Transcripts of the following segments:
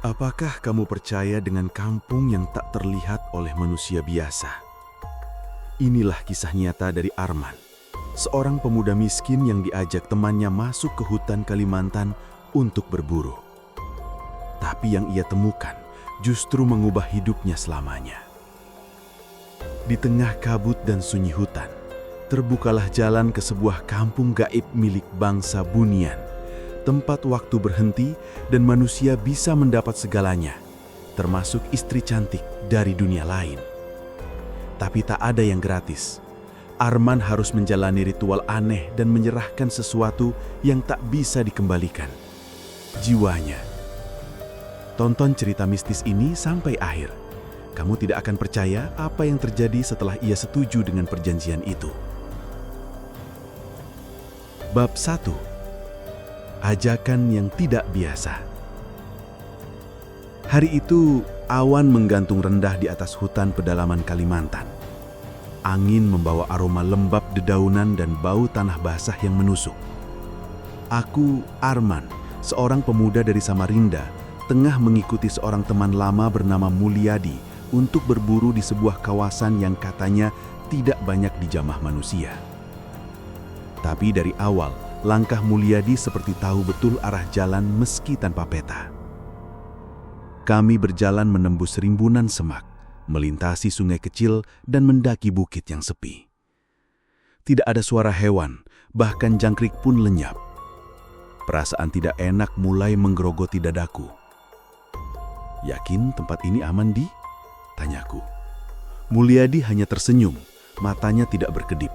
Apakah kamu percaya dengan kampung yang tak terlihat oleh manusia biasa? Inilah kisah nyata dari Arman, seorang pemuda miskin yang diajak temannya masuk ke hutan Kalimantan untuk berburu. Tapi yang ia temukan justru mengubah hidupnya selamanya. Di tengah kabut dan sunyi hutan, terbukalah jalan ke sebuah kampung gaib milik bangsa Bunian, tempat waktu berhenti dan manusia bisa mendapat segalanya, termasuk istri cantik dari dunia lain. Tapi tak ada yang gratis. Arman harus menjalani ritual aneh dan menyerahkan sesuatu yang tak bisa dikembalikan, jiwanya. Tonton cerita mistis ini sampai akhir. Kamu tidak akan percaya apa yang terjadi setelah ia setuju dengan perjanjian itu. Bab 1. Ajakan yang tidak biasa. Hari itu, awan menggantung rendah di atas hutan pedalaman Kalimantan. Angin membawa aroma lembab dedaunan dan bau tanah basah yang menusuk. Aku, Arman, seorang pemuda dari Samarinda, tengah mengikuti seorang teman lama bernama Mulyadi untuk berburu di sebuah kawasan yang katanya tidak banyak dijamah manusia. Tapi dari awal, langkah Mulyadi seperti tahu betul arah jalan meski tanpa peta. Kami berjalan menembus rimbunan semak, melintasi sungai kecil dan mendaki bukit yang sepi. Tidak ada suara hewan, bahkan jangkrik pun lenyap. Perasaan tidak enak mulai menggerogoti dadaku. "Yakin tempat ini aman, Di?" tanyaku. Mulyadi hanya tersenyum, matanya tidak berkedip.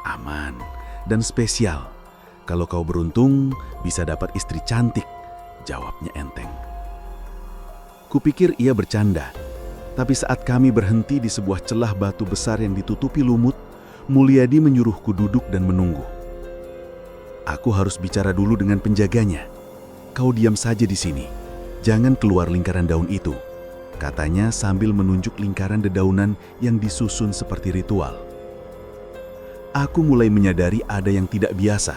"Aman dan spesial. Kalau kau beruntung, bisa dapat istri cantik," jawabnya enteng. Kupikir ia bercanda, tapi saat kami berhenti di sebuah celah batu besar yang ditutupi lumut, Mulyadi menyuruhku duduk dan menunggu. "Aku harus bicara dulu dengan penjaganya. Kau diam saja di sini, jangan keluar lingkaran daun itu," katanya sambil menunjuk lingkaran dedaunan yang disusun seperti ritual. Aku mulai menyadari ada yang tidak biasa.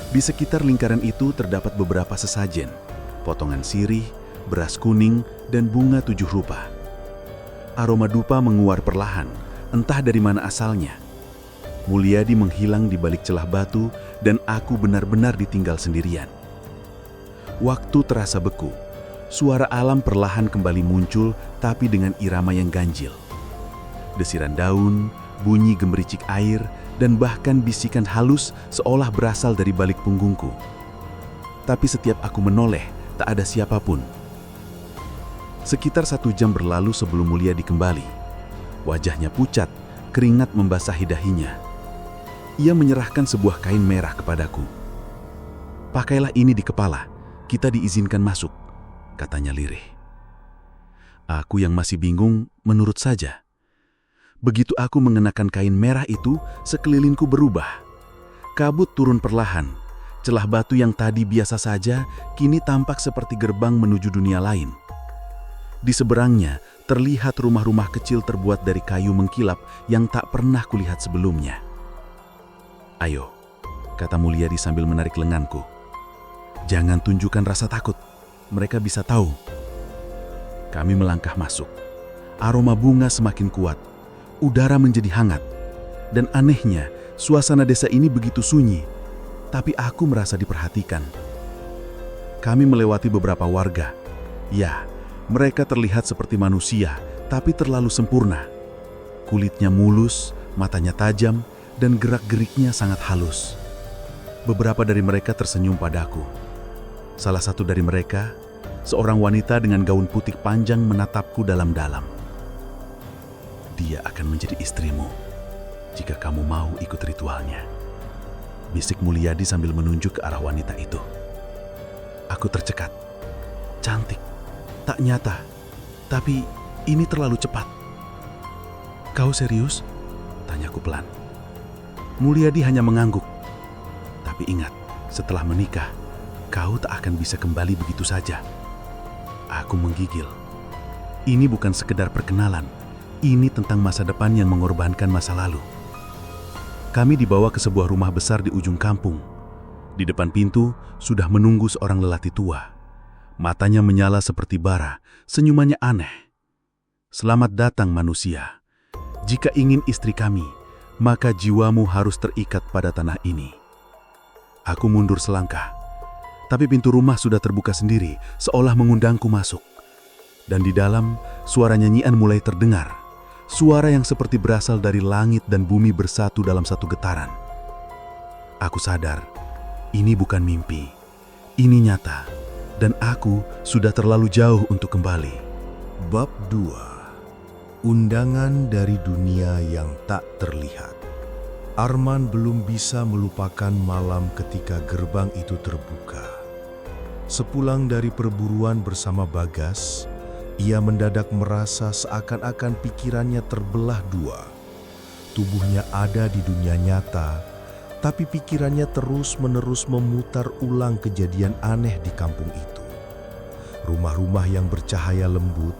Di sekitar lingkaran itu terdapat beberapa sesajen, potongan sirih, beras kuning, dan bunga 7 rupa. Aroma dupa menguar perlahan, entah dari mana asalnya. Mulyadi menghilang di balik celah batu dan aku benar-benar ditinggal sendirian. Waktu terasa beku. Suara alam perlahan kembali muncul, tapi dengan irama yang ganjil. Desiran daun, bunyi gemericik air, dan bahkan bisikan halus seolah berasal dari balik punggungku. Tapi setiap aku menoleh, tak ada siapapun. Sekitar 1 jam berlalu sebelum Mulyadi kembali. Wajahnya pucat, keringat membasahi dahinya. Ia menyerahkan sebuah kain merah kepadaku. "Pakailah ini di kepala, kita diizinkan masuk," katanya lirih. Aku yang masih bingung menurut saja. Begitu aku mengenakan kain merah itu, sekelilingku berubah. Kabut turun perlahan. Celah batu yang tadi biasa saja, kini tampak seperti gerbang menuju dunia lain. Di seberangnya, terlihat rumah-rumah kecil terbuat dari kayu mengkilap yang tak pernah kulihat sebelumnya. "Ayo," kata Mulyadi sambil menarik lenganku. "Jangan tunjukkan rasa takut. Mereka bisa tahu." Kami melangkah masuk. Aroma bunga semakin kuat. Udara menjadi hangat. Dan anehnya, suasana desa ini begitu sunyi. Tapi aku merasa diperhatikan. Kami melewati beberapa warga. Ya, mereka terlihat seperti manusia, tapi terlalu sempurna. Kulitnya mulus, matanya tajam, dan gerak-geriknya sangat halus. Beberapa dari mereka tersenyum padaku. Salah satu dari mereka, seorang wanita dengan gaun putih panjang, menatapku dalam-dalam. "Dia akan menjadi istrimu jika kamu mau ikut ritualnya," bisik Mulyadi sambil menunjuk ke arah wanita itu. Aku tercekat. Cantik, tak nyata, tapi ini terlalu cepat. "Kau serius?" tanyaku pelan. Mulyadi hanya mengangguk. "Tapi ingat, setelah menikah, kau tak akan bisa kembali begitu saja." Aku menggigil. Ini bukan sekedar perkenalan. Ini tentang masa depan yang mengorbankan masa lalu. Kami dibawa ke sebuah rumah besar di ujung kampung. Di depan pintu sudah menunggu seorang lelaki tua. Matanya menyala seperti bara, senyumannya aneh. "Selamat datang manusia. Jika ingin istri kami, maka jiwamu harus terikat pada tanah ini." Aku mundur selangkah, tapi pintu rumah sudah terbuka sendiri, seolah mengundangku masuk. Dan di dalam, suara nyanyian mulai terdengar. Suara yang seperti berasal dari langit dan bumi bersatu dalam satu getaran. Aku sadar, ini bukan mimpi. Ini nyata, dan aku sudah terlalu jauh untuk kembali. Bab 2. Undangan dari dunia yang tak terlihat. Arman belum bisa melupakan malam ketika gerbang itu terbuka. Sepulang dari perburuan bersama Bagas, ia mendadak merasa seakan-akan pikirannya terbelah dua. Tubuhnya ada di dunia nyata, tapi pikirannya terus-menerus memutar ulang kejadian aneh di kampung itu. Rumah-rumah yang bercahaya lembut,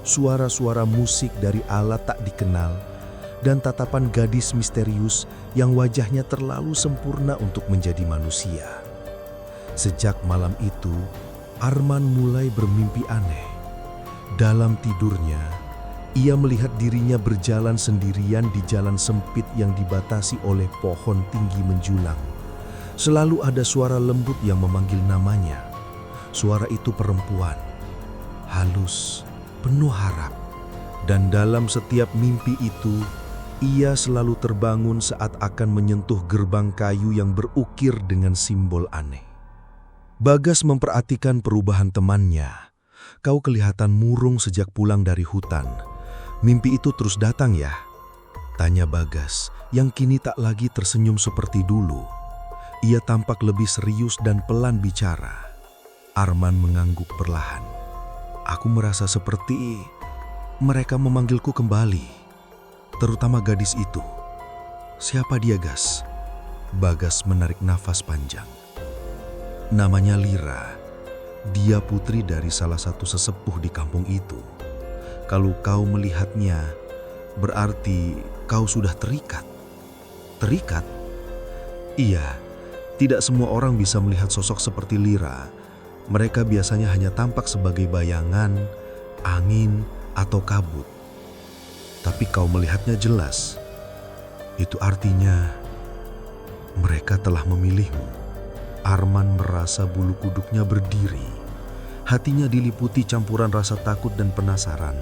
suara-suara musik dari alat tak dikenal, dan tatapan gadis misterius yang wajahnya terlalu sempurna untuk menjadi manusia. Sejak malam itu, Arman mulai bermimpi aneh. Dalam tidurnya, ia melihat dirinya berjalan sendirian di jalan sempit yang dibatasi oleh pohon tinggi menjulang. Selalu ada suara lembut yang memanggil namanya. Suara itu perempuan, halus, penuh harap. Dan dalam setiap mimpi itu, ia selalu terbangun saat akan menyentuh gerbang kayu yang berukir dengan simbol aneh. Bagas memperhatikan perubahan temannya. "Kau kelihatan murung sejak pulang dari hutan. Mimpi itu terus datang ya?" tanya Bagas, yang kini tak lagi tersenyum seperti dulu. Ia tampak lebih serius dan pelan bicara. Arman mengangguk perlahan. "Aku merasa seperti mereka memanggilku kembali, terutama gadis itu." "Siapa dia, Gas?" Bagas menarik nafas panjang. "Namanya Lira. Dia putri dari salah satu sesepuh di kampung itu. Kalau kau melihatnya, berarti kau sudah terikat." "Terikat?" "Iya, tidak semua orang bisa melihat sosok seperti Lira. Mereka biasanya hanya tampak sebagai bayangan, angin, atau kabut. Tapi kau melihatnya jelas. Itu artinya mereka telah memilihmu." Arman merasa bulu kuduknya berdiri. Hatinya diliputi campuran rasa takut dan penasaran.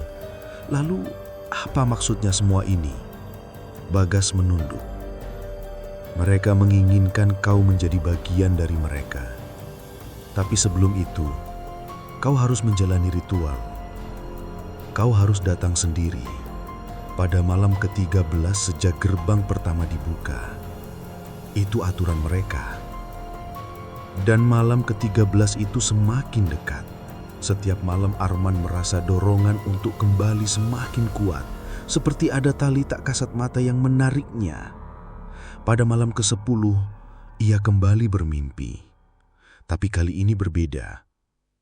Lalu, apa maksudnya semua ini? Bagas menunduk. "Mereka menginginkan kau menjadi bagian dari mereka. Tapi sebelum itu, kau harus menjalani ritual. Kau harus datang sendiri pada malam ke-13 sejak gerbang pertama dibuka. Itu aturan mereka." Dan malam ke-13 itu semakin dekat. Setiap malam Arman merasa dorongan untuk kembali semakin kuat, seperti ada tali tak kasat mata yang menariknya. Pada malam ke-10, ia kembali bermimpi. Tapi kali ini berbeda.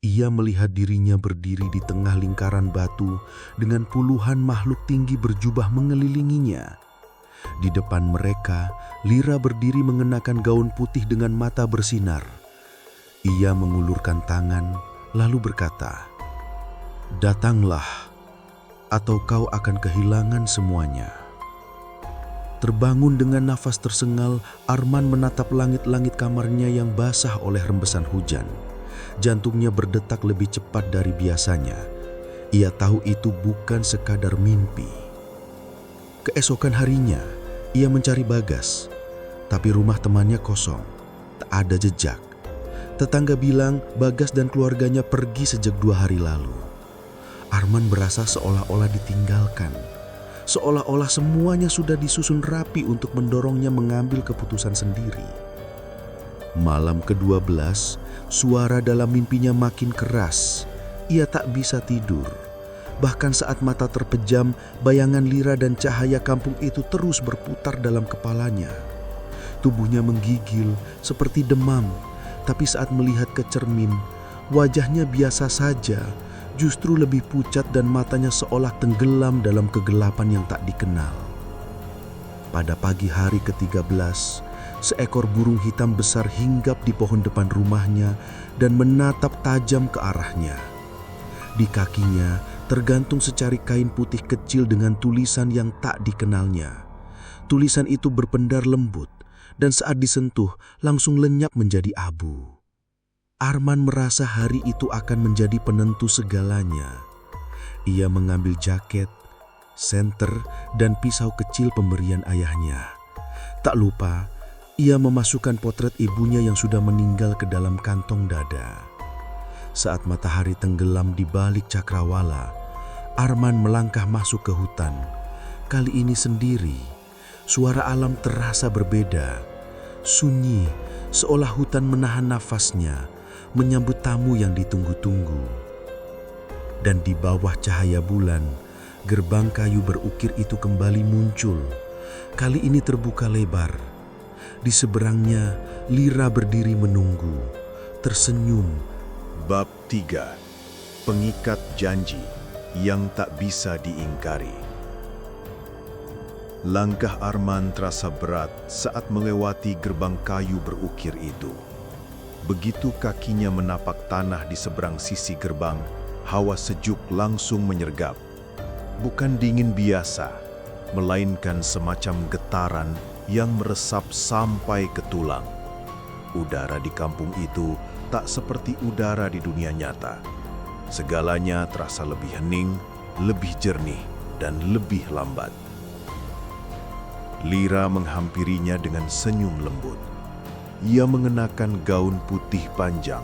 Ia melihat dirinya berdiri di tengah lingkaran batu dengan puluhan makhluk tinggi berjubah mengelilinginya. Di depan mereka, Lira berdiri mengenakan gaun putih dengan mata bersinar. Ia mengulurkan tangan, lalu berkata, "Datanglah, atau kau akan kehilangan semuanya." Terbangun dengan nafas tersengal, Arman menatap langit-langit kamarnya yang basah oleh rembesan hujan. Jantungnya berdetak lebih cepat dari biasanya. Ia tahu itu bukan sekadar mimpi. Keesokan harinya, ia mencari Bagas, tapi rumah temannya kosong, tak ada jejak. Tetangga bilang Bagas dan keluarganya pergi sejak 2 hari lalu. Arman berasa seolah-olah ditinggalkan. Seolah-olah semuanya sudah disusun rapi untuk mendorongnya mengambil keputusan sendiri. Malam ke-12, suara dalam mimpinya makin keras. Ia tak bisa tidur. Bahkan saat mata terpejam, bayangan Lira dan cahaya kampung itu terus berputar dalam kepalanya. Tubuhnya menggigil seperti demam. Tapi saat melihat ke cermin, wajahnya biasa saja, justru lebih pucat dan matanya seolah tenggelam dalam kegelapan yang tak dikenal. Pada pagi hari ke-13, Seekor burung hitam besar hinggap di pohon depan rumahnya dan menatap tajam ke arahnya. Di kakinya tergantung secari kain putih kecil dengan tulisan yang tak dikenalnya. Tulisan itu berpendar lembut dan saat disentuh langsung lenyap menjadi abu. Arman merasa hari itu akan menjadi penentu segalanya. Ia mengambil jaket, senter, dan pisau kecil pemberian ayahnya. Tak lupa, ia memasukkan potret ibunya yang sudah meninggal ke dalam kantong dada. Saat matahari tenggelam di balik cakrawala, Arman melangkah masuk ke hutan. Kali ini sendiri, suara alam terasa berbeda. Sunyi, seolah hutan menahan nafasnya, menyambut tamu yang ditunggu-tunggu. Dan di bawah cahaya bulan, gerbang kayu berukir itu kembali muncul. Kali ini terbuka lebar. Di seberangnya, Lira berdiri menunggu, tersenyum. Bab 3. Pengikat janji yang tak bisa diingkari. Langkah Arman terasa berat saat melewati gerbang kayu berukir itu. Begitu kakinya menapak tanah di seberang sisi gerbang, hawa sejuk langsung menyergap. Bukan dingin biasa, melainkan semacam getaran yang meresap sampai ke tulang. Udara di kampung itu tak seperti udara di dunia nyata. Segalanya terasa lebih hening, lebih jernih, dan lebih lambat. Lira menghampirinya dengan senyum lembut. Ia mengenakan gaun putih panjang,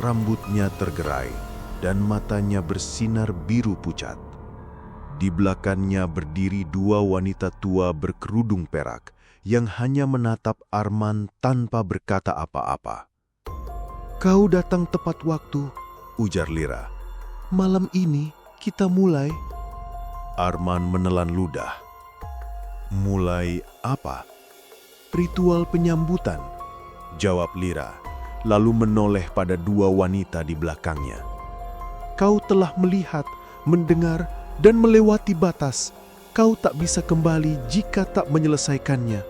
rambutnya tergerai, dan matanya bersinar biru pucat. Di belakangnya berdiri dua wanita tua berkerudung perak yang hanya menatap Arman tanpa berkata apa-apa. "Kau datang tepat waktu," ujar Lira. "Malam ini kita mulai." Arman menelan ludah. Mulai apa? "Ritual penyambutan," jawab Lira, lalu menoleh pada dua wanita di belakangnya. "Kau telah melihat, mendengar, dan melewati batas. Kau tak bisa kembali jika tak menyelesaikannya."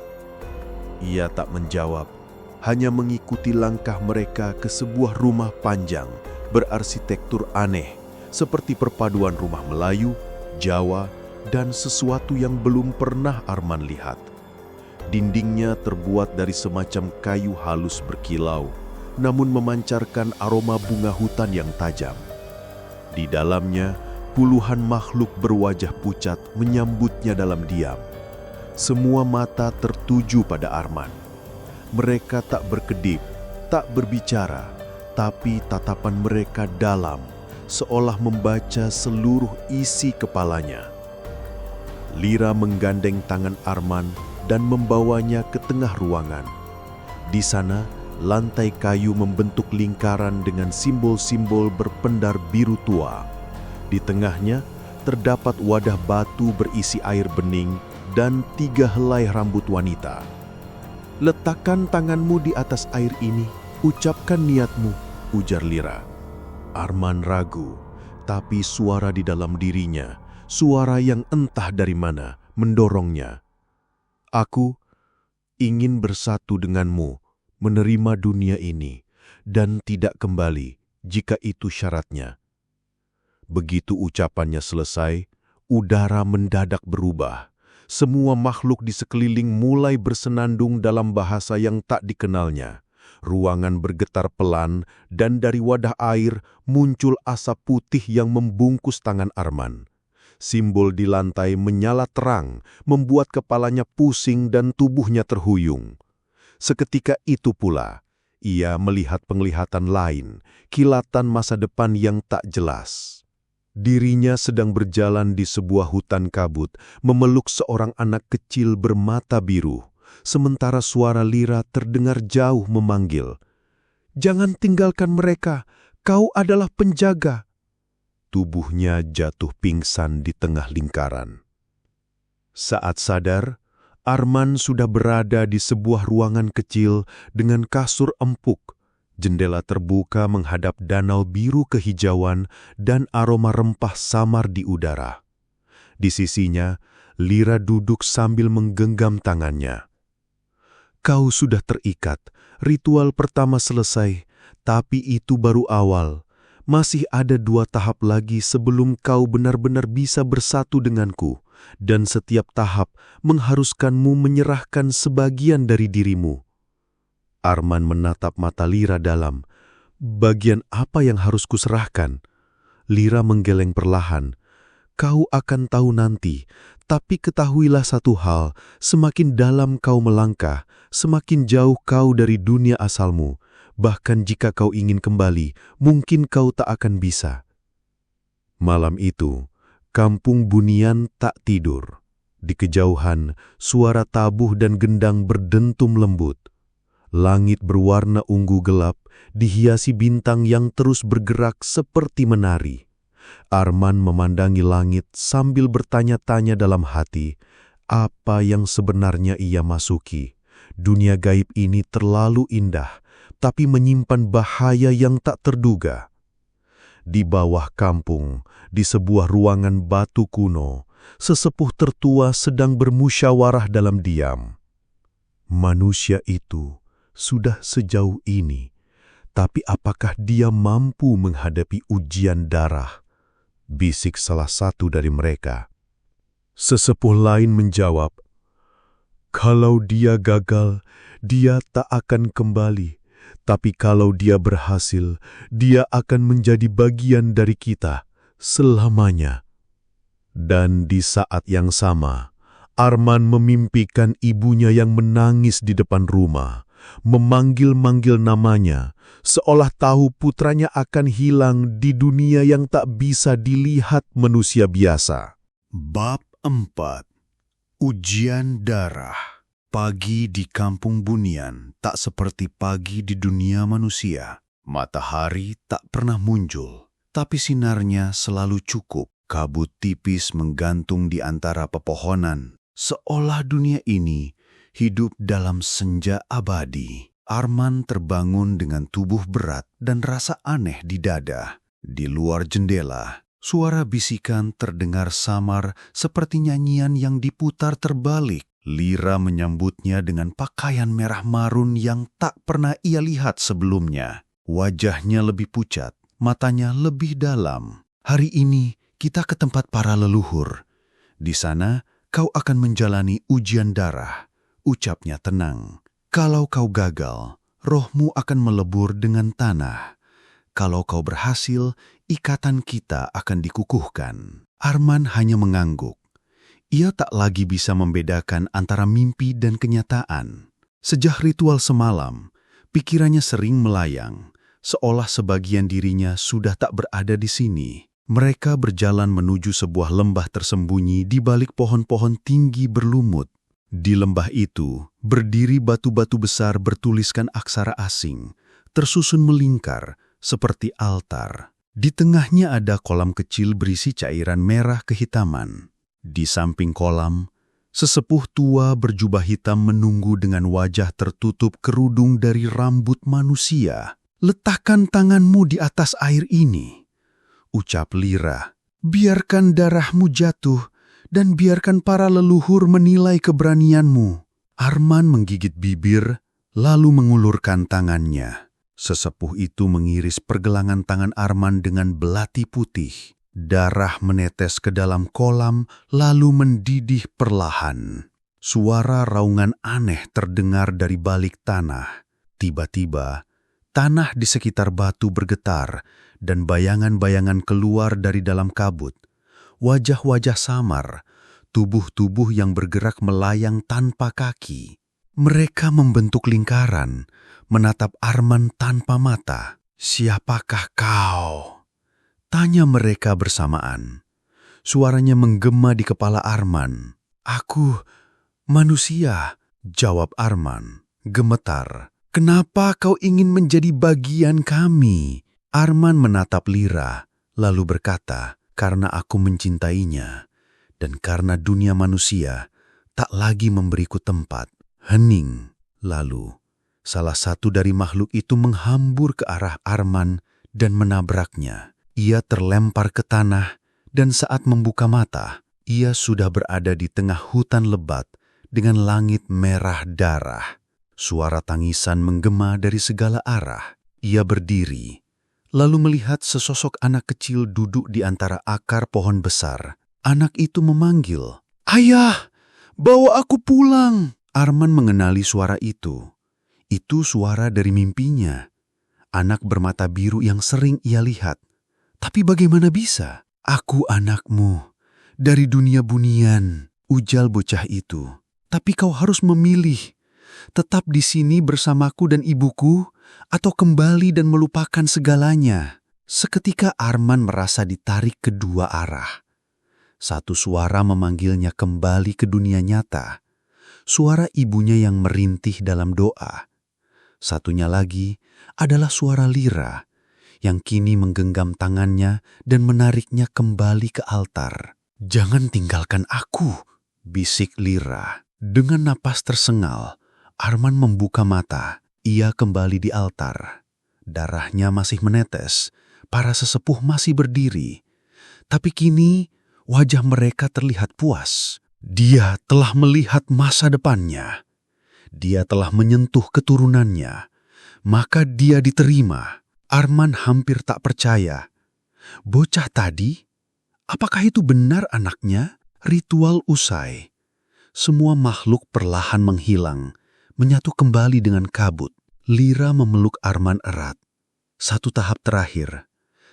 Ia tak menjawab, hanya mengikuti langkah mereka ke sebuah rumah panjang berarsitektur aneh, seperti perpaduan rumah Melayu, Jawa, dan sesuatu yang belum pernah Arman lihat. Dindingnya terbuat dari semacam kayu halus berkilau, namun memancarkan aroma bunga hutan yang tajam. Di dalamnya, puluhan makhluk berwajah pucat menyambutnya dalam diam. Semua mata tertuju pada Arman. Mereka tak berkedip, tak berbicara, tapi tatapan mereka dalam, seolah membaca seluruh isi kepalanya. Lira menggandeng tangan Arman dan membawanya ke tengah ruangan. Di sana, lantai kayu membentuk lingkaran dengan simbol-simbol berpendar biru tua. Di tengahnya, terdapat wadah batu berisi air bening dan 3 helai rambut wanita. "Letakkan tanganmu di atas air ini, ucapkan niatmu," ujar Lira. Arman ragu, tapi suara di dalam dirinya, suara yang entah dari mana, mendorongnya. "Aku ingin bersatu denganmu, menerima dunia ini, dan tidak kembali jika itu syaratnya." Begitu ucapannya selesai, udara mendadak berubah. Semua makhluk di sekeliling mulai bersenandung dalam bahasa yang tak dikenalnya. Ruangan bergetar pelan, dan dari wadah air muncul asap putih yang membungkus tangan Arman. Simbol di lantai menyala terang, membuat kepalanya pusing dan tubuhnya terhuyung. Seketika itu pula, ia melihat penglihatan lain, kilatan masa depan yang tak jelas. Dirinya sedang berjalan di sebuah hutan kabut, memeluk seorang anak kecil bermata biru, sementara suara Lira terdengar jauh memanggil, "Jangan tinggalkan mereka, kau adalah penjaga." Tubuhnya jatuh pingsan di tengah lingkaran. Saat sadar, Arman sudah berada di sebuah ruangan kecil dengan kasur empuk. Jendela terbuka menghadap danau biru kehijauan dan aroma rempah samar di udara. Di sisinya, Lira duduk sambil menggenggam tangannya. Kau sudah terikat, ritual pertama selesai, tapi itu baru awal. Masih ada 2 tahap lagi sebelum kau benar-benar bisa bersatu denganku, dan setiap tahap mengharuskanmu menyerahkan sebagian dari dirimu. Arman menatap mata Lira dalam. Bagian apa yang harus kuserahkan? Lira menggeleng perlahan. Kau akan tahu nanti, tapi ketahuilah satu hal, semakin dalam kau melangkah, semakin jauh kau dari dunia asalmu. Bahkan jika kau ingin kembali, mungkin kau tak akan bisa. Malam itu, kampung Bunian tak tidur. Di kejauhan, suara tabuh dan gendang berdentum lembut. Langit berwarna ungu gelap, dihiasi bintang yang terus bergerak seperti menari. Arman memandangi langit sambil bertanya-tanya dalam hati, apa yang sebenarnya ia masuki. Dunia gaib ini terlalu indah, tapi menyimpan bahaya yang tak terduga. Di bawah kampung, di sebuah ruangan batu kuno, sesepuh tertua sedang bermusyawarah dalam diam. Manusia itu sudah sejauh ini, tapi apakah dia mampu menghadapi ujian darah? Bisik salah satu dari mereka. Sesepuh lain menjawab, kalau dia gagal, dia tak akan kembali. Tapi kalau dia berhasil, dia akan menjadi bagian dari kita selamanya. Dan di saat yang sama, Arman memimpikan ibunya yang menangis di depan rumah, memanggil-manggil namanya, seolah tahu putranya akan hilang di dunia yang tak bisa dilihat manusia biasa. Bab 4. Ujian darah. Pagi di kampung Bunian tak seperti pagi di dunia manusia. Matahari tak pernah muncul, tapi sinarnya selalu cukup. Kabut tipis menggantung di antara pepohonan, seolah dunia ini hidup dalam senja abadi. Arman terbangun dengan tubuh berat dan rasa aneh di dada. Di luar jendela, suara bisikan terdengar samar seperti nyanyian yang diputar terbalik. Lira menyambutnya dengan pakaian merah marun yang tak pernah ia lihat sebelumnya. Wajahnya lebih pucat, matanya lebih dalam. Hari ini kita ke tempat para leluhur. Di sana kau akan menjalani ujian darah, ucapnya tenang. Kalau kau gagal, rohmu akan melebur dengan tanah. Kalau kau berhasil, ikatan kita akan dikukuhkan. Arman hanya mengangguk. Ia tak lagi bisa membedakan antara mimpi dan kenyataan. Sejak ritual semalam, pikirannya sering melayang, seolah sebagian dirinya sudah tak berada di sini. Mereka berjalan menuju sebuah lembah tersembunyi di balik pohon-pohon tinggi berlumut. Di lembah itu, berdiri batu-batu besar bertuliskan aksara asing, tersusun melingkar seperti altar. Di tengahnya ada kolam kecil berisi cairan merah kehitaman. Di samping kolam, sesepuh tua berjubah hitam menunggu dengan wajah tertutup kerudung dari rambut manusia. Letakkan tanganmu di atas air ini, ucap Lira. Biarkan darahmu jatuh dan biarkan para leluhur menilai keberanianmu. Arman menggigit bibir, lalu mengulurkan tangannya. Sesepuh itu mengiris pergelangan tangan Arman dengan belati putih. Darah menetes ke dalam kolam, lalu mendidih perlahan. Suara raungan aneh terdengar dari balik tanah. Tiba-tiba, tanah di sekitar batu bergetar, dan bayangan-bayangan keluar dari dalam kabut. Wajah-wajah samar, tubuh-tubuh yang bergerak melayang tanpa kaki. Mereka membentuk lingkaran, menatap Arman tanpa mata. Siapakah kau? Tanya mereka bersamaan. Suaranya menggema di kepala Arman. Aku manusia, jawab Arman, gemetar. Kenapa kau ingin menjadi bagian kami? Arman menatap Lira, lalu berkata, karena aku mencintainya, dan karena dunia manusia tak lagi memberiku tempat. Hening. Lalu, salah satu dari makhluk itu menghambur ke arah Arman dan menabraknya. Ia terlempar ke tanah, dan saat membuka mata, ia sudah berada di tengah hutan lebat dengan langit merah darah. Suara tangisan menggema dari segala arah. Ia berdiri, lalu melihat sesosok anak kecil duduk di antara akar pohon besar. Anak itu memanggil, "Ayah, bawa aku pulang!" Arman mengenali suara itu. Itu suara dari mimpinya. Anak bermata biru yang sering ia lihat. Tapi bagaimana bisa? "Aku anakmu, dari dunia bunian," ujal bocah itu. "Tapi kau harus memilih. Tetap di sini bersamaku dan ibuku, atau kembali dan melupakan segalanya." Seketika Arman merasa ditarik ke dua arah. Satu suara memanggilnya kembali ke dunia nyata. Suara ibunya yang merintih dalam doa. Satunya lagi adalah suara Lira yang kini menggenggam tangannya dan menariknya kembali ke altar. "Jangan tinggalkan aku," bisik Lira. Dengan napas tersengal, Arman membuka mata. Ia kembali di altar. Darahnya masih menetes. Para sesepuh masih berdiri. Tapi kini wajah mereka terlihat puas. Dia telah melihat masa depannya. Dia telah menyentuh keturunannya. Maka dia diterima. Arman hampir tak percaya. Bocah tadi, apakah itu benar anaknya? Ritual usai. Semua makhluk perlahan menghilang, menyatu kembali dengan kabut. Lira memeluk Arman erat. Satu tahap terakhir.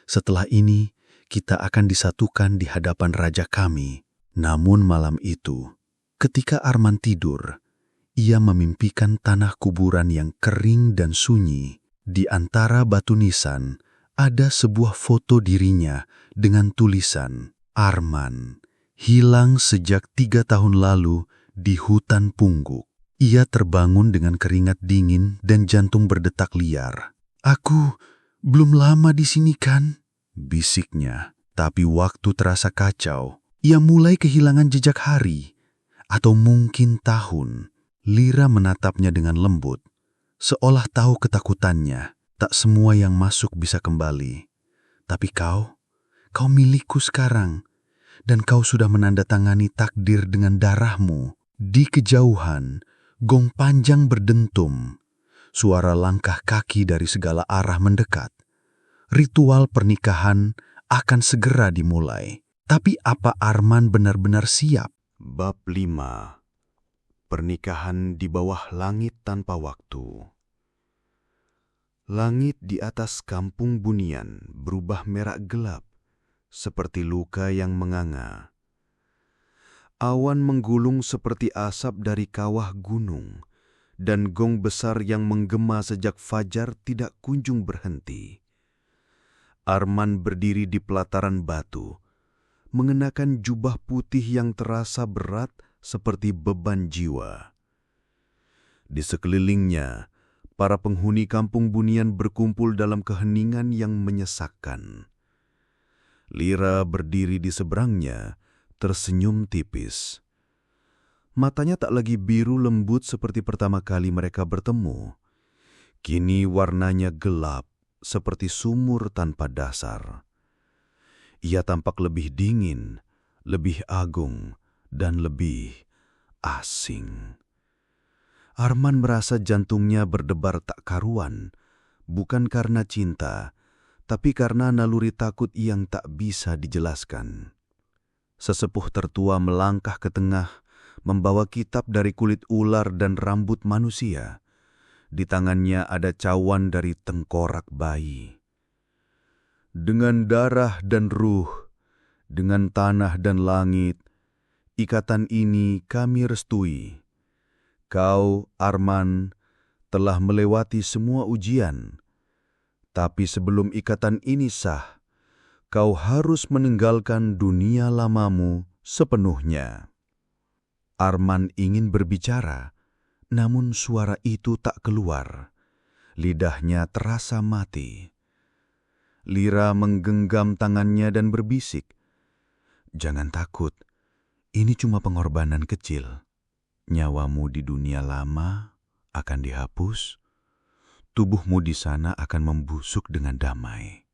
Setelah ini, kita akan disatukan di hadapan Raja kami. Namun malam itu, ketika Arman tidur, ia memimpikan tanah kuburan yang kering dan sunyi. Di antara batu nisan, ada sebuah foto dirinya dengan tulisan, "Arman, hilang sejak 3 tahun lalu di hutan pungguk." Ia terbangun dengan keringat dingin dan jantung berdetak liar. "Aku belum lama di sini kan?" bisiknya. Tapi waktu terasa kacau. Ia mulai kehilangan jejak hari, atau mungkin tahun. Lira menatapnya dengan lembut, seolah tahu ketakutannya. Tak semua yang masuk bisa kembali. Tapi kau milikku sekarang, dan kau sudah menandatangani takdir dengan darahmu. Di kejauhan, gong panjang berdentum. Suara langkah kaki dari segala arah mendekat. Ritual pernikahan akan segera dimulai. Tapi apa Arman benar-benar siap? Bab 5. Pernikahan di bawah langit tanpa waktu. Langit di atas kampung Bunian berubah merah gelap, seperti luka yang menganga. Awan menggulung seperti asap dari kawah gunung, dan gong besar yang menggema sejak fajar tidak kunjung berhenti. Arman berdiri di pelataran batu, mengenakan jubah putih yang terasa berat seperti beban jiwa. Di sekelilingnya, para penghuni kampung Bunian berkumpul dalam keheningan yang menyesakkan. Lira berdiri di seberangnya, tersenyum tipis. Matanya tak lagi biru lembut seperti pertama kali mereka bertemu. Kini warnanya gelap, seperti sumur tanpa dasar. Ia tampak lebih dingin, lebih agung, dan lebih asing. Arman merasa jantungnya berdebar tak karuan, bukan karena cinta, tapi karena naluri takut yang tak bisa dijelaskan. Sesepuh tertua melangkah ke tengah, membawa kitab dari kulit ular dan rambut manusia. Di tangannya ada cawan dari tengkorak bayi. Dengan darah dan ruh, dengan tanah dan langit, ikatan ini kami restui. Kau, Arman, telah melewati semua ujian. Tapi sebelum ikatan ini sah, kau harus meninggalkan dunia lamamu sepenuhnya. Arman ingin berbicara, namun suara itu tak keluar. Lidahnya terasa mati. Lira menggenggam tangannya dan berbisik, "Jangan takut, ini cuma pengorbanan kecil. Nyawamu di dunia lama akan dihapus, tubuhmu di sana akan membusuk dengan damai."